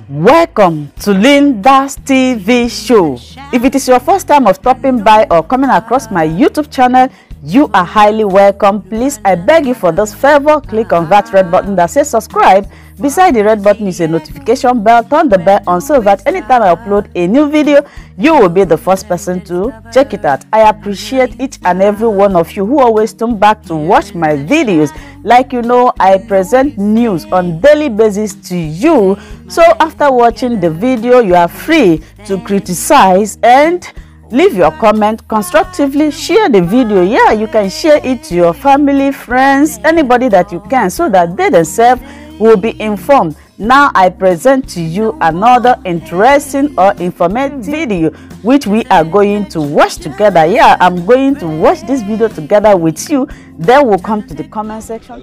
Welcome to Linda's TV show. If it is your first time of stopping by or coming across my YouTube channel, you are highly welcome. Please, I beg you for this favor, click on that red button that says subscribe. Beside the red button is a notification bell. Turn the bell on so that anytime I upload a new video, you will be the first person to check it out. I appreciate each and every one of you who always turn back to watch my videos. Like you know, I present news on daily basis to you. So after watching the video, you are free to criticize and leave your comment constructively. Share the video. Yeah, you can share it to your family, friends, anybody that you can, so that they themselves will be informed. Now I present to you another interesting or informative video which we are going to watch together. Yeah, I'm going to watch this video together with you. Then we'll come to the comment section.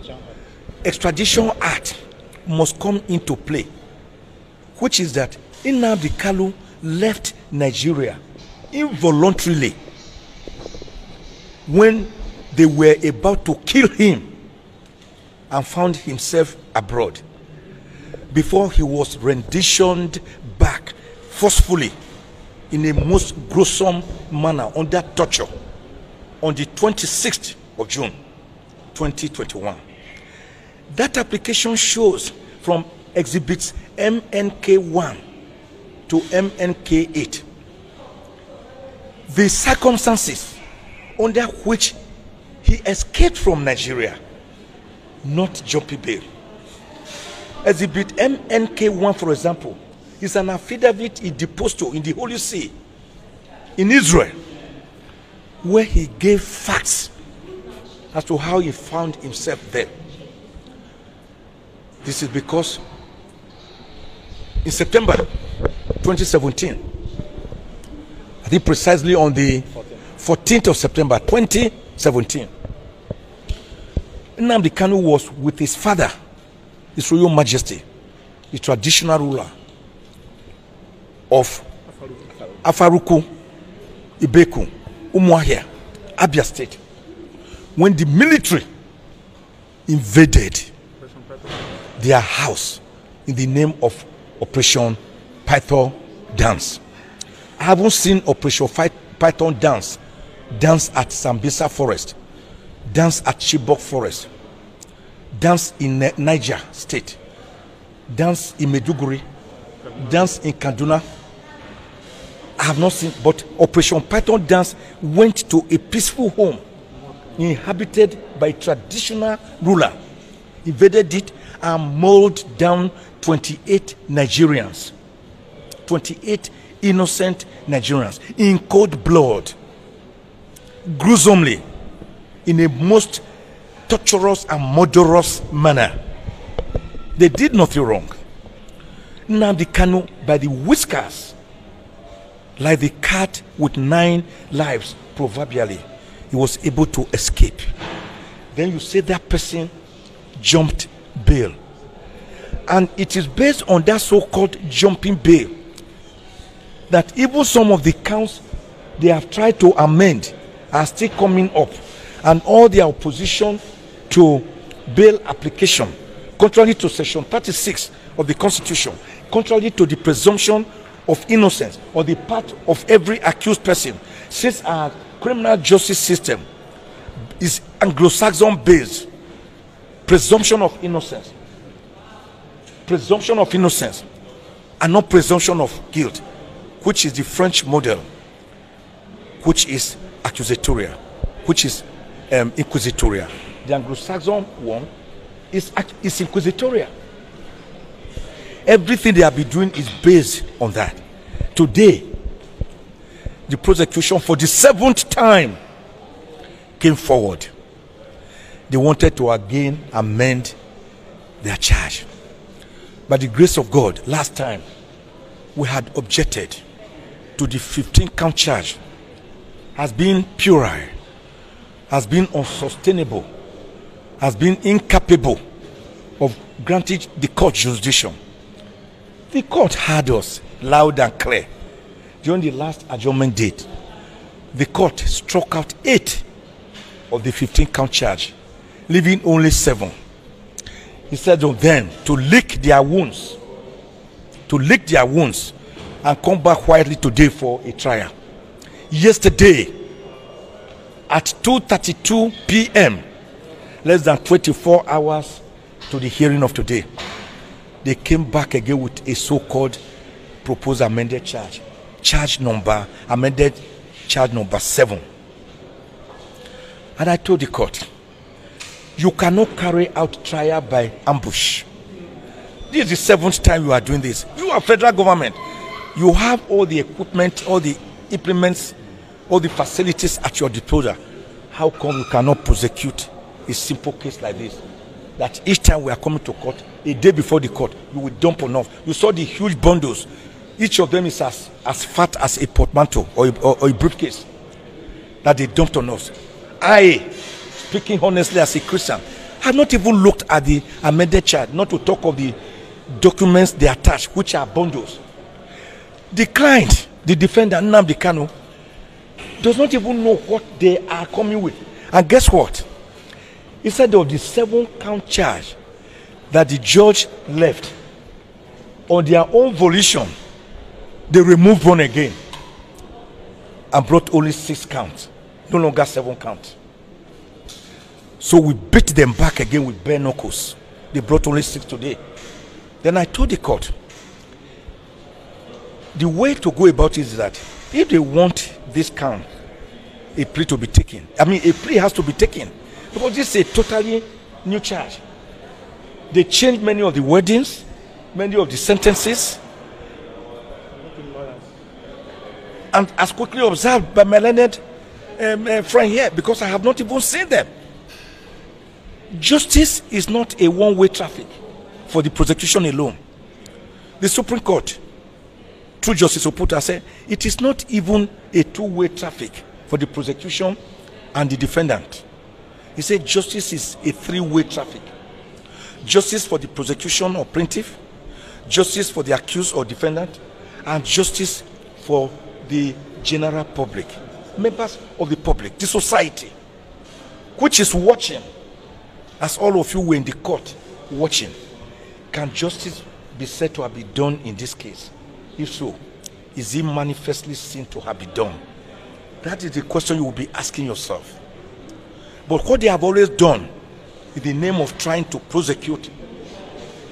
Extradition Act must come into play, which is that Nnamdi Kanu left Nigeria involuntarily when they were about to kill him and found himself abroad before he was renditioned back forcefully in a most gruesome manner under torture on the 26th of June 2021. That application shows from exhibits MNK1 to MNK8 the circumstances under which he escaped from Nigeria, not jumping bail. Exhibit MNK1, for example, is an affidavit he deposed to in the Holy See in Israel, where he gave facts as to how he found himself there. This is because in September 2017, I think precisely on the 14th of September 2017, Nnamdi Kanu was with his father, His Royal Majesty, the traditional ruler of Afaruku, Ibeku, Umuahia, Abia State, when the military invaded their house in the name of Operation Python Dance. I haven't seen Operation Python Dance at Sambisa Forest, dance at Chibok Forest, dance in Niger State, dance in Meduguri, dance in Kaduna. I have not seen, but Operation Python Dance went to a peaceful home inhabited by a traditional ruler, invaded it and mauled down 28 Nigerians, 28 innocent Nigerians in cold blood, gruesomely, in a most torturous and murderous manner. They did nothing wrong. Nnamdi Kanu, by the whiskers, like the cat with 9 lives, proverbially, he was able to escape. Then you say that person jumped bail. And it is based on that so-called jumping bail that even some of the counts they have tried to amend are still coming up, and all their opposition to bail application, contrary to section 36 of the Constitution, contrary to the presumption of innocence on the part of every accused person, since our criminal justice system is Anglo-Saxon based, presumption of innocence and not presumption of guilt, which is the French model, which is accusatorial, which is inquisitorial. The Anglo-Saxon one is inquisitorial. Everything they have been doing is based on that. Today, the prosecution for the 7th time came forward. They wanted to again amend their charge. By the grace of God, last time we had objected to the 15-count charge has been puerile, has been unsustainable, has been incapable of granting the court jurisdiction. The court heard us loud and clear. During the last adjournment date, the court struck out 8 of the 15-count charge, leaving only 7. He said on them to lick their wounds to lick their wounds and come back quietly today for a trial. Yesterday, at 2:32 p.m., less than 24 hours to the hearing of today, they came back again with a so-called proposed amended charge. Amended charge number 7. And I told the court, you cannot carry out trial by ambush. This is the 7th time you are doing this. You are federal government. You have all the equipment, all the implements, all the facilities at your disposal. How come you cannot prosecute a simple case like this? That each time we are coming to court, a day before the court, you will dump on us. You saw the huge bundles. Each of them is as fat as a portmanteau or a briefcase that they dumped on us. I, speaking honestly as a Christian, have not even looked at the amended charge, not to talk of the documents they attach, which are bundles. The client, the defendant, Nnamdi Kanu, does not even know what they are coming with. And guess what? Instead of the 7-count charge that the judge left, on their own volition, they removed one again and brought only 6 counts, no longer 7 counts. So we beat them back again with bare knuckles. They brought only 6 today. Then I told the court, the way to go about it is that if they want this count, a plea to be taken. I mean, a plea has to be taken. Because this is a totally new charge. They changed many of the wordings, many of the sentences. And as quickly observed by my learned friend here, because I have not even seen them. Justice is not a one-way traffic for the prosecution alone. The Supreme Court, through Justice Oputa, said it is not even a two-way traffic for the prosecution and the defendant. He said justice is a 3-way traffic. Justice for the prosecution or plaintiff, justice for the accused or defendant, and justice for the general public, members of the public, the society, which is watching, as all of you were in the court watching. Can justice be said to have been done in this case? If so, is it manifestly seen to have been done? That is the question you will be asking yourself. But what they have always done in the name of trying to prosecute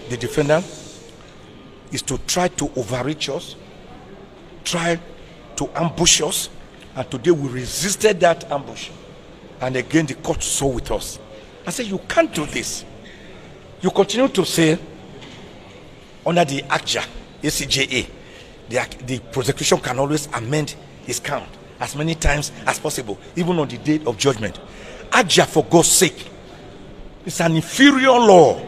the defendant is to try to overreach us, try to ambush us, and today we resisted that ambush. And again the court saw with us. I said, you can't do this. You continue to say, under the ACJA, the prosecution can always amend his count as many times as possible, even on the day of judgment. ACJA, for God's sake, is an inferior law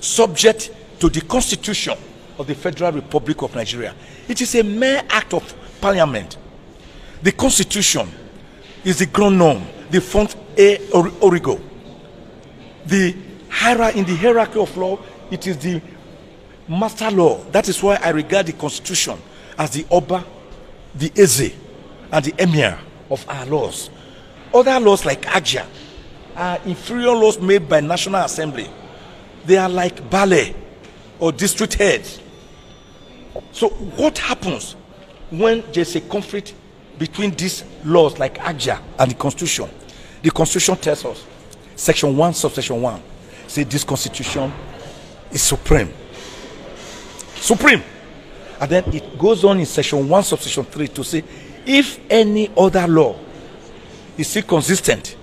subject to the Constitution of the Federal Republic of Nigeria. It is a mere act of parliament. The Constitution is the ground norm, the font origo. In the hierarchy of law, it is the master law. That is why I regard the Constitution as the Oba, the Eze, and the Emir of our laws. Other laws like ACJA are inferior laws made by National Assembly. They are like ballet or district heads. So what happens when there's a conflict between these laws like ACJA and the Constitution? The Constitution tells us, Section 1, subsection 1, say this Constitution is supreme. Supreme. And then it goes on in Section 1, subsection 3 to say, if any other law is still consistent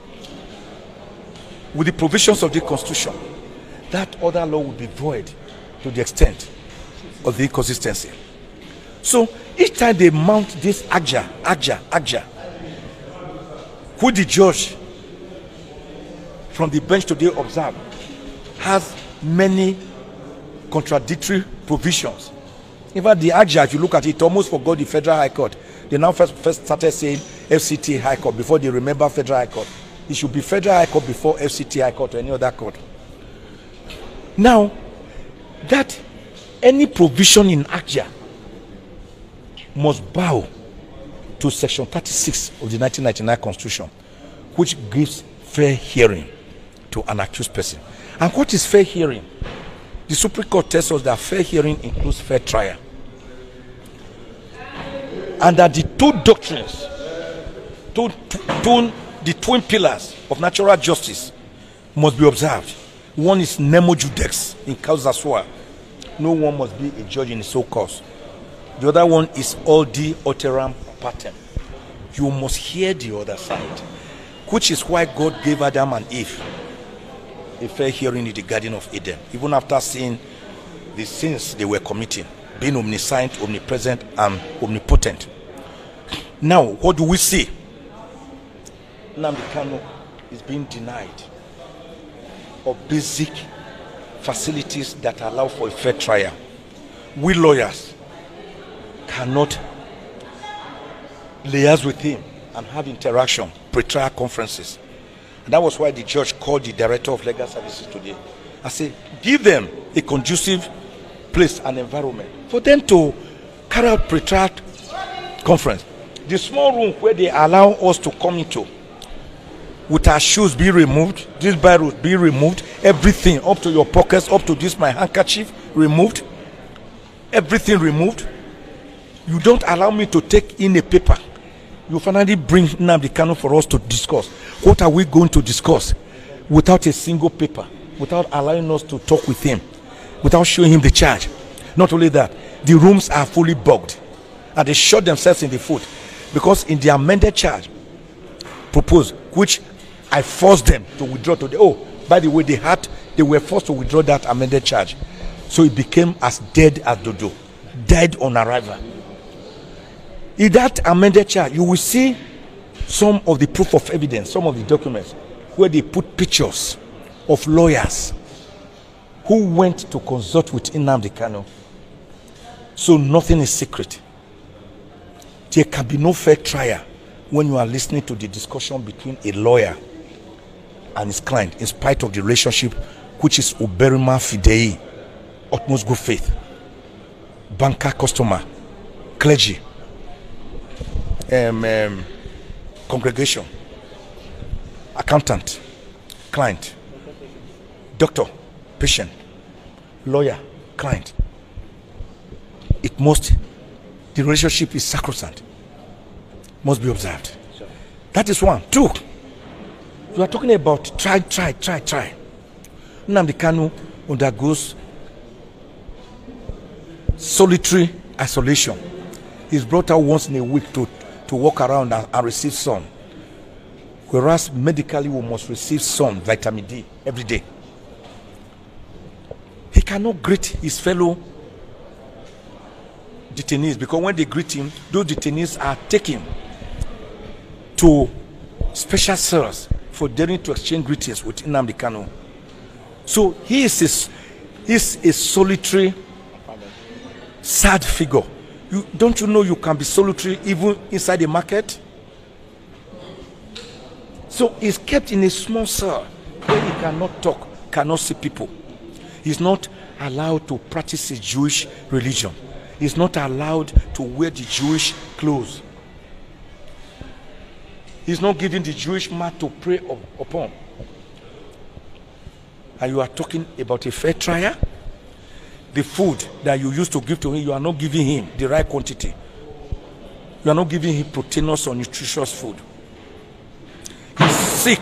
with the provisions of the Constitution, that other law will be void to the extent of the inconsistency. So each time they mount this ACJA, who the judge from the bench today observed has many contradictory provisions. In fact, the ACJA, if you look at it, almost forgot the Federal High Court. They now first started saying FCT High Court before they remember Federal High Court. It should be Federal High Court before FCT High Court or any other court. Now, that any provision in ACJA must bow to Section 36 of the 1999 Constitution, which gives fair hearing to an accused person. And what is fair hearing? The Supreme Court tells us that fair hearing includes fair trial. And that the two doctrines, the twin pillars of natural justice must be observed. One is nemo judex in causa sua. No one must be a judge in his own cause. The other one is audi alteram partem. You must hear the other side, which is why God gave Adam and Eve a fair hearing in the Garden of Eden, even after seeing the sins they were committing, being omniscient, omnipresent, and omnipotent. Now, what do we see? Nnamdi Kanu is being denied of basic facilities that allow for a fair trial. We lawyers cannot liaise with him and have interaction, pre-trial conferences. And that was why the judge called the director of legal services today. I said, give them a conducive place and environment for them to carry out pre-trial conference. The small room where they allow us to come into, with our shoes be removed, this barrel be removed, everything up to your pockets, up to this my handkerchief removed, everything removed. You don't allow me to take in a paper. You finally bring Nnamdi Kanu for us to discuss. What are we going to discuss without a single paper, without allowing us to talk with him, without showing him the charge? Not only that, the rooms are fully bugged and they shot themselves in the foot because in the amended charge proposed, which I forced them to withdraw today. Oh, by the way, they were forced to withdraw that amended charge. So it became as dead as dodo, dead on arrival. In that amended charge, you will see some of the proof of evidence, some of the documents where they put pictures of lawyers who went to consult with Nnamdi Kanu. So nothing is secret. There can be no fair trial when you are listening to the discussion between a lawyer and his client, in spite of the relationship which is uberima fidei, utmost good faith, banker, customer, clergy, congregation, accountant, client, doctor, patient, lawyer, client. The relationship is sacrosanct, must be observed. Sure. That is one. Two, you are talking about try. Nnamdi Kanu undergoes solitary isolation. He's brought out once in a week to walk around and receive sun. Whereas medically we must receive sun, vitamin D, every day. He cannot greet his fellow detainees because when they greet him, those detainees are taken to special cells for daring to exchange greetings with Nnamdi Kanu. So he is a solitary, sad figure. Don't you know you can be solitary even inside the market? So he's kept in a small cell where he cannot talk, cannot see people. He's not allowed to practice his Jewish religion. He's not allowed to wear the Jewish clothes. He's not given the Jewish mat to pray upon. And you are talking about a fair trial? The food that you used to give to him, you are not giving him the right quantity. You are not giving him proteinous or nutritious food. He's sick.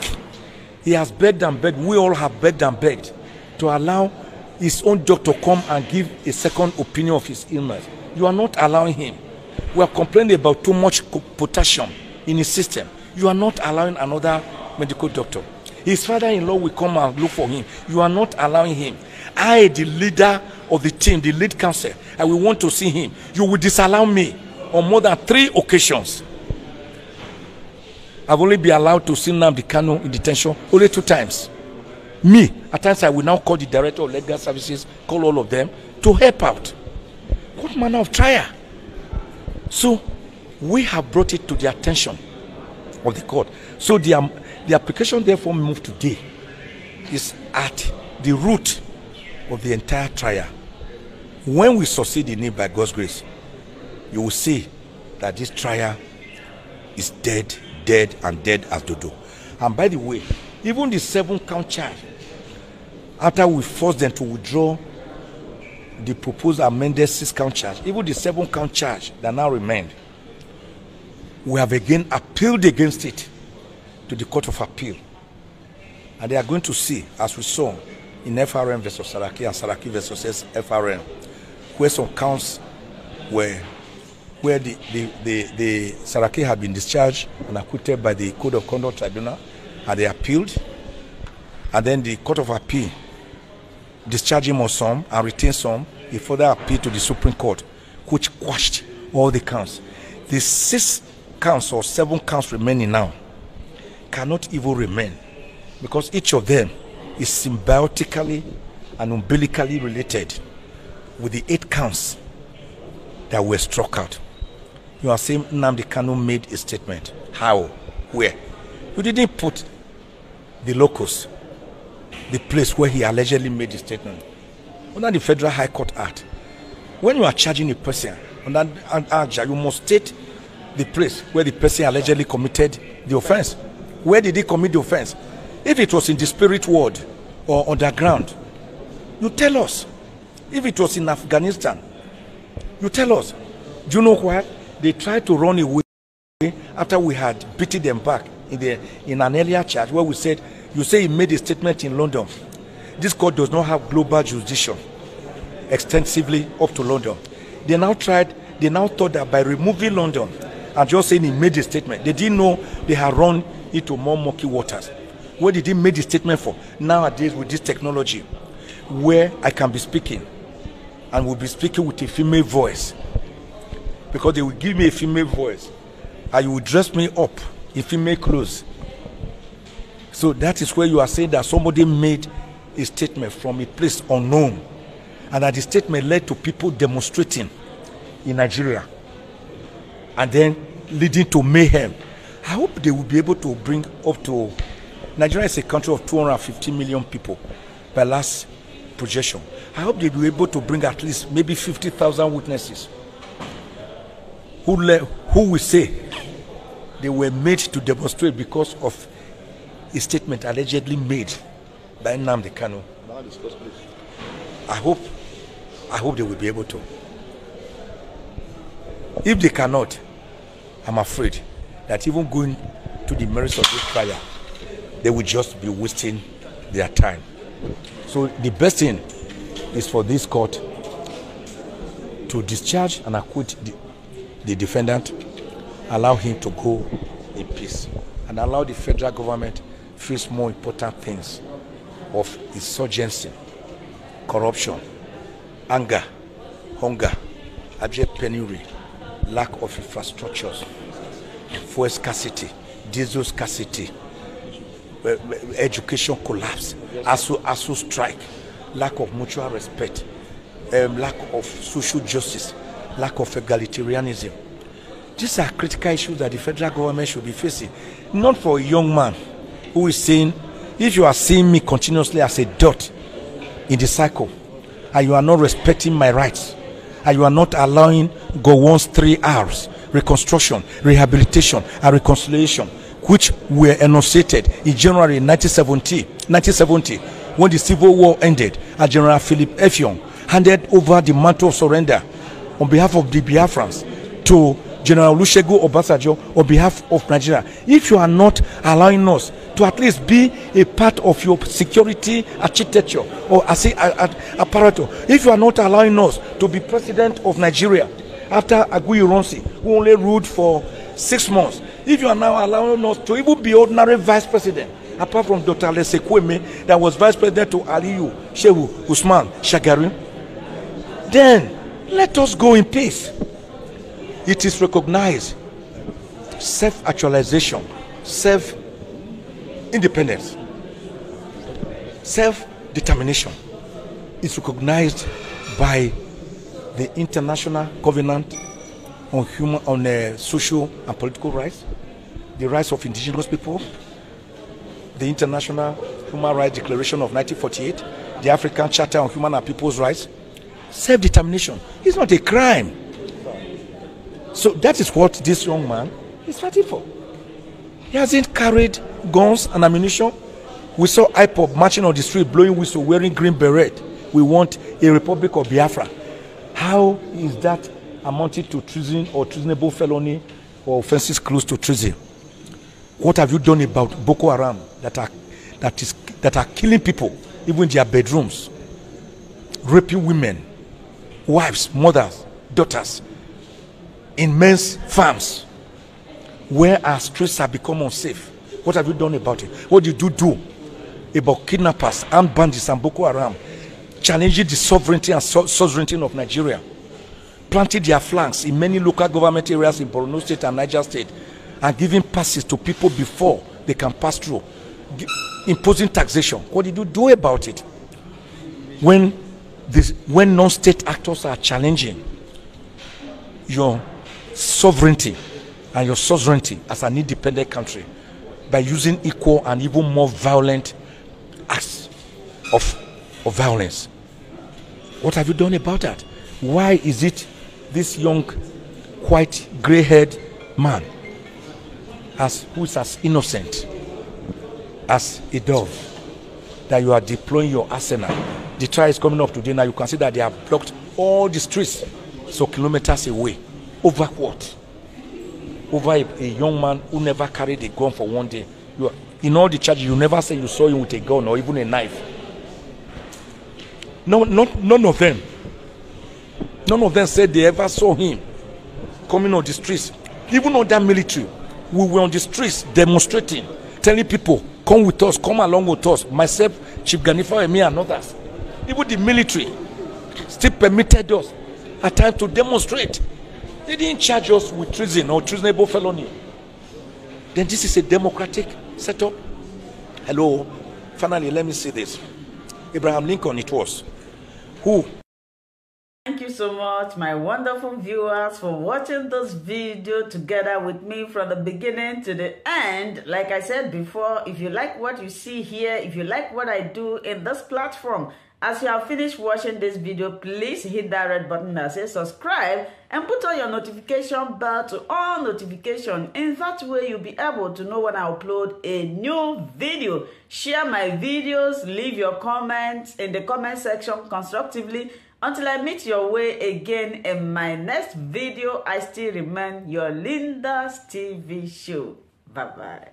He has begged and begged. We all have begged and begged to allow his own doctor come and give a second opinion of his illness. You are not allowing him. We are complaining about too much potassium in his system. You are not allowing another medical doctor. His father-in-law will come and look for him. You are not allowing him. I, the leader of the team, the lead counsel, I will want to see him. You will disallow me on more than 3 occasions. I've only been allowed to see Nnamdi Kanu in detention only 2 times. Me, at times I will now call the director of legal services, call all of them to help out. What manner of trial? So we have brought it to the attention of the court. So the application therefore moved today is at the root of the entire trial. When we succeed in it by God's grace, you will see that this trial is dead as dodo. And by the way, even the 7-count charge, after we forced them to withdraw the proposed amended 6-count charge, even the 7-count charge that now remained, we have again appealed against it to the Court of Appeal. And they are going to see, as we saw in FRN versus Saraki and Saraki versus FRN, where some counts were where the Saraki had been discharged and acquitted by the Code of Conduct Tribunal, and they appealed, and then the Court of Appeal discharged him on some and retained some. He further appealed to the Supreme Court, which quashed all the counts. The 6 counts or 7 counts remaining now cannot even remain, because each of them is symbiotically and umbilically related with the 8 counts that were struck out. You are saying Nnamdi Kanu made a statement. How? Where? You didn't put the locus, the place where he allegedly made a statement. Under the Federal High Court Act, when you are charging a person under act, you must state the place where the person allegedly committed the offense. Where did he commit the offense? If it was in the spirit world or underground, you tell us. If it was in Afghanistan, you tell us. Do you know why? They tried to run away after we had beaten them back in an earlier charge where we said, you say he made a statement in London. This court does not have global jurisdiction extensively up to London. They now thought that by removing London and just saying he made a statement, they didn't know they had run into more murky waters. Where did he make the statement for? Nowadays with this technology, where I can be speaking and will be speaking with a female voice, because they will give me a female voice and you will dress me up in female clothes. So that is where you are saying that somebody made a statement from a place unknown, and that the statement led to people demonstrating in Nigeria and then leading to mayhem. I hope they will be able to bring up to, Nigeria is a country of 250 million people by last projection. I hope they will be able to bring at least maybe 50,000 witnesses who will say they were made to demonstrate because of a statement allegedly made by Nnamdi Kanu. I hope they will be able to. If they cannot, I'm afraid that even going to the merits of this trial, they will just be wasting their time. So the best thing is for this court to discharge and acquit the defendant, allow him to go in peace, and allow the federal government face more important things of insurgency, corruption, anger, hunger, abject penury, lack of infrastructures, fuel scarcity, diesel scarcity, education collapse, ASU strike, lack of mutual respect, lack of social justice, lack of egalitarianism. These are critical issues that the federal government should be facing. Not for a young man who is saying, if you are seeing me continuously as a dot in the cycle, and you are not respecting my rights, and you are not allowing Gowon's 3 R's, reconstruction, rehabilitation, and reconciliation, which were enunciated in January 1970, when the Civil War ended, and General Philip Effiong handed over the mantle of surrender on behalf of the Biafrans to General Olusegun Obasanjo on behalf of Nigeria. If you are not allowing us to at least be a part of your security architecture or apparatus, if you are not allowing us to be president of Nigeria after Aguiyi Ironsi, who only ruled for 6 months, if you are now allowing us to even be ordinary vice president, apart from Dr. Alese Kweme that was vice president to Aliyu Shehu Usman Shagari, then let us go in peace. It is recognized. Self-actualization, self-independence, self-determination is recognized by the International Covenant on social and political rights, the rights of indigenous people, the International Human Rights Declaration of 1948, the African Charter on Human and People's Rights. Self-determination is not a crime. So that is what this young man is fighting for. He hasn't carried guns and ammunition. We saw IPOB marching on the street, blowing whistle, wearing green beret, we want a Republic of Biafra. How is that amounted to treason or treasonable felony or offenses close to treason? What have you done about Boko Haram that are killing people, even in their bedrooms, raping women, wives, mothers, daughters, in men's farms, where our streets have become unsafe? What have you done about it? What did you do about kidnappers, armed bandits, and Boko Haram, challenging the sovereignty and sovereignty of Nigeria, planting their flanks in many local government areas in Borno State and Niger State, and giving passes to people before they can pass through, imposing taxation? What did you do about it? When non-state actors are challenging your sovereignty and your sovereignty as an independent country by using equal and even more violent acts of violence, what have you done about that? Why is it this young, white, gray-haired man, who is as innocent as a dove, that you are deploying your arsenal? The trial is coming up today. Now you can see that they have blocked all the streets, so kilometers away. Over what? Over a young man who never carried a gun for one day. In all the charges, you never say you saw him with a gun or even a knife. No, none of them. None of them said they ever saw him coming on the streets. Even on that military, we were on the streets demonstrating, telling people, come with us, come along with us. Myself, Chief Ganifa, me and others. Even the military still permitted us at times to demonstrate. They didn't charge us with treason or treasonable felony. Then this is a democratic setup. Hello. Finally, let me say this. Abraham Lincoln, it was, who... Thank you so much, my wonderful viewers, for watching this video together with me from the beginning to the end. Like I said before, if you like what you see here, if you like what I do in this platform, as you have finished watching this video, please hit that red button that says subscribe and put on your notification bell to all notification. In that way, you'll be able to know when I upload a new video. Share my videos, leave your comments in the comment section constructively. Until I meet your way again in my next video, I still remain your Linda's TV show. Bye-bye.